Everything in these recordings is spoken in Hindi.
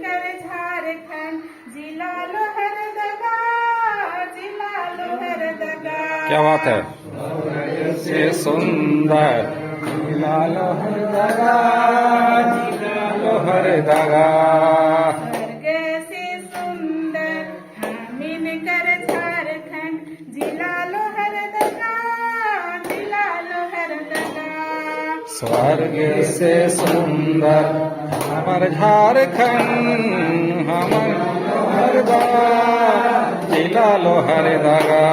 कर झारखंड जिला लोहरदगा, जिला लोहरदगा। क्या बात है, से सुंदर जिला लोहरदगा, जिला लोहरदगा। स्वर्ग से सुंदर हामिन कर झारखंड जिला लोहरदगा, जिला लोहरदगा। स्वर्ग से सुंदर हमर झारखंड, हमर लोहरदगा, जिला लोहरदगा।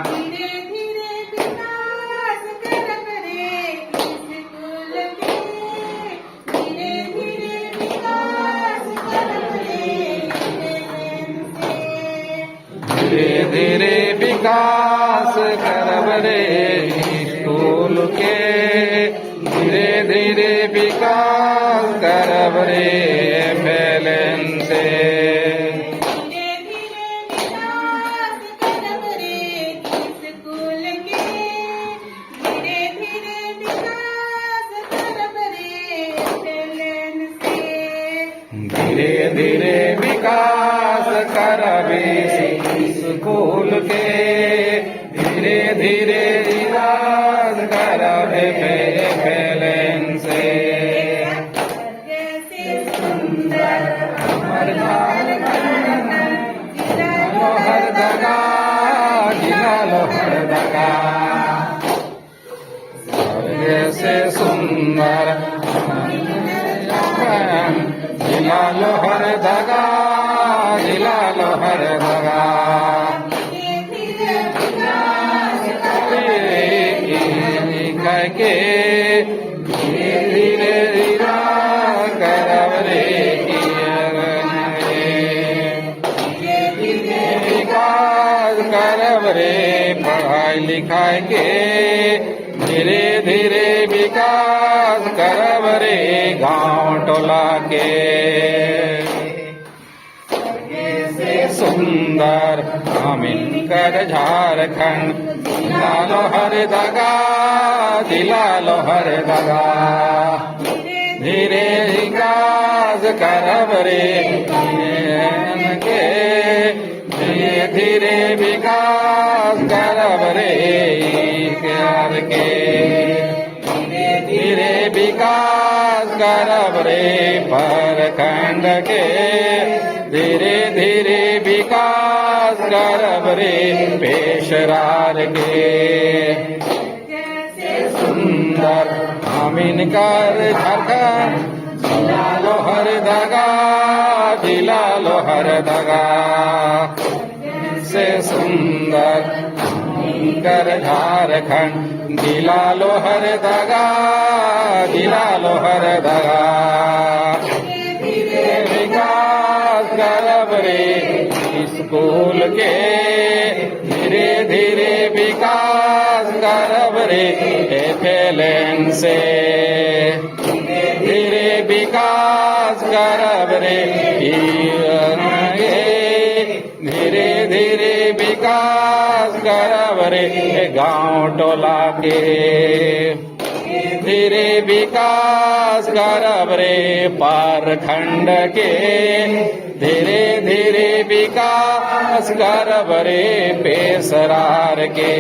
धीरे धीरे विकास करब रे स्कूल के, धीरे धीरे विकास करब रे ट्रेन से। धीरे धीरे विकास करब रे स्कूल के, धीरे धीरे विकास करब रे फैलन से। धीरे धीरे विकास करब रे स्कूल के, धीरे धीरे विकास करब रे ट्रेन से। धीरे धीरे विकास करबे स्कूल के, धीरे धीरे विकास करबे फैलन से। स्वर्ग से सुंदर हमर झारखंड जिला लोहरदगा, जिला लोहरदगा। स्वर्ग से सुंदर जिला लोहरदगा, जिला लोहरदगा। धीरे धीरे विकास कह के धीरे धीरे विकास करब रे धीरे धीरे विकास करब रे पढ़ाई लिखाई के, धीरे धीरे विकास करब रे गांव टोला के। से सुंदर हामिन कर झारखंड जिला लोहरदगा, जिला लोहरदगा। धीरे विकास करब रे के, धीरे धीरे विकास करब रे प्यार के। धीरे धीरे विकास करब रे प्रखंड के, धीरे धीरे विकास करब रे पेशरार के। जैसे सुंदर हामिन कर झारखंड जिला लोहरदगा, जिला लोहरदगा। से सुंदर हामिन कर झारखंड जिला लोहरदगा, जिला लोहरदगा। धीरे विकास करब रे स्कूल के, धीरे धीरे विकास करब रे फैलन से। धीरे विकास करब रे धीरे धीरे विकास करब रे गांव टोला के। धीरे विकास करब रे प्रखंड के, धीरे धीरे विकास करब रे पेशरार के।